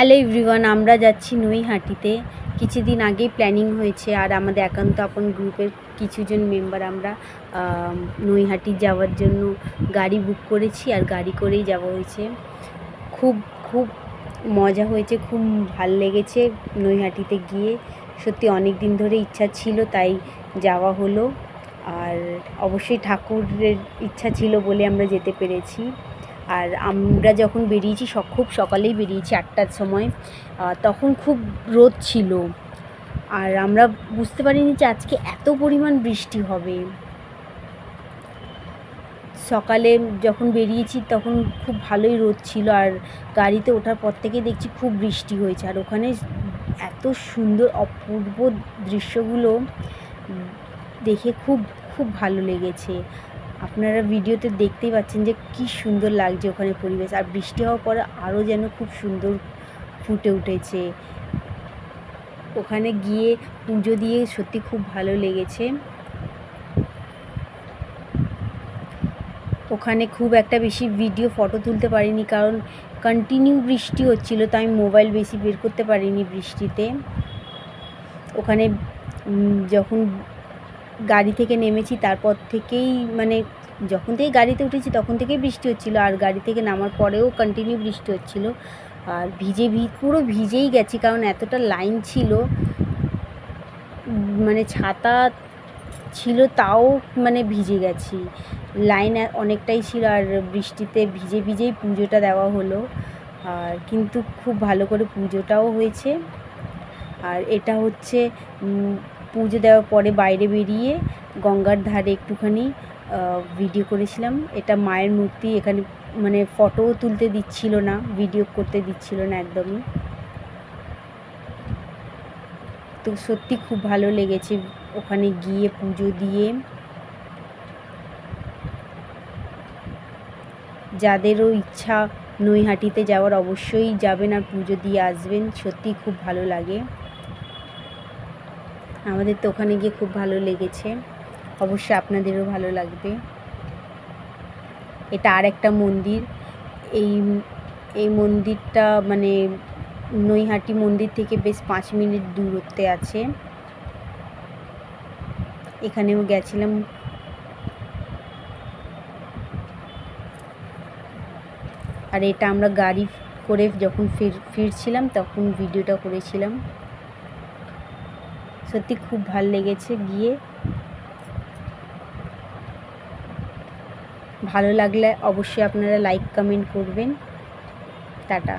Hello everyone, আমরা যাচ্ছি নৈহাটিতে। কিছুদিন আগেই প্ল্যানিং হয়েছে আর আমাদের একান্ত আপন গ্রুপের কিছুজন মেম্বার আমরা নৈহাটি যাওয়ার জন্য গাড়ি বুক করেছি আর গাড়ি করেই যাওয়া হয়েছে। খুব খুব মজা হয়েছে, খুব ভাল লেগেছে নৈহাটিতে গিয়ে। সত্যি অনেক দিন ধরে ইচ্ছা ছিল, তাই যাওয়া হলো। আর অবশ্যই ঠাকুরের ইচ্ছা ছিল বলে আমরা যেতে পেরেছি। আর আমরা যখন বেরিয়েছি খুব সকালেই বেরিয়েছি, 8টার সময়। তখন খুব রোদ ছিল আর আমরা বুঝতে পারিনি যে আজকে এত পরিমাণ বৃষ্টি হবে। সকালে যখন বেরিয়েছি তখন খুব ভালোই রোদ ছিল, আর গাড়িতে ওঠার পর থেকে দেখছি খুব বৃষ্টি হয়েছে। আর ওখানে এত সুন্দর অপূর্ব দৃশ্যগুলো দেখে খুব খুব ভালো লেগেছে। আপনারা ভিডিওতে দেখতেই পাচ্ছেন যে কী সুন্দর লাগছে ওখানে পরিবেশ। আর বৃষ্টি হওয়ার পরে আরও যেন খুব সুন্দর ফুটে উঠেছে। ওখানে গিয়ে পুজো দিয়ে সত্যি খুব ভালো লেগেছে। ওখানে খুব একটা বেশি ভিডিও ফটো তুলতে পারিনি, কারণ কন্টিনিউ বৃষ্টি হচ্ছিল, তাই আমি মোবাইল বেশি বের করতে পারিনি বৃষ্টিতে। ওখানে যখন গাড়ি থেকে নেমেছি তারপর থেকেই, মানে যখন থেকে গাড়িতে উঠেছি তখন থেকেই বৃষ্টি হচ্ছিল, আর গাড়ি থেকে নামার পরেও কন্টিনিউ বৃষ্টি হচ্ছিল। আর পুরো ভিজেই গেছি, কারণ এতটা লাইন ছিল। মানে ছাতা ছিল তাও মানে ভিজে গেছি। লাইন অনেকটাই ছিল, আর বৃষ্টিতে ভিজে ভিজেই পুজোটা দেওয়া হলো। আর কিন্তু খুব ভালো করে পুজোটাও হয়েছে। আর এটা হচ্ছে পুজো দেওয়ার পরে বাইরে বেরিয়ে গঙ্গার ধারে একটুখানি ভিডিও করেছিলাম। এটা মায়ের মূর্তি, এখানে মানে ফটোও তুলতে দিচ্ছিল না, ভিডিও করতে দিচ্ছিল না একদমই। তো সত্যি খুব ভালো লেগেছে ওখানে গিয়ে পুজো দিয়ে। যাদেরও ইচ্ছা নৈহাটিতে যাওয়ার অবশ্যই যাবেন আর পুজো দিয়ে আসবেন, সত্যি খুব ভালো লাগে। আমাদের তো ওখানে গিয়ে খুব ভালো লেগেছে, অবশ্যই আপনাদেরও ভালো লাগবে। এটা আর একটা মন্দির। এই মন্দিরটা মানে নৈহাটি মন্দির থেকে বেশ 5 মিনিট দূরত্বে আছে। এখানেও গেছিলাম। আর এটা আমরা গাড়ি করে যখন ফিরছিলাম তখন ভিডিওটা করেছিলাম। সত্যি খুব ভালো লেগেছে গিয়ে। ভালো লাগলে অবশ্যই আপনারা লাইক কমেন্ট করবেন। টাটা।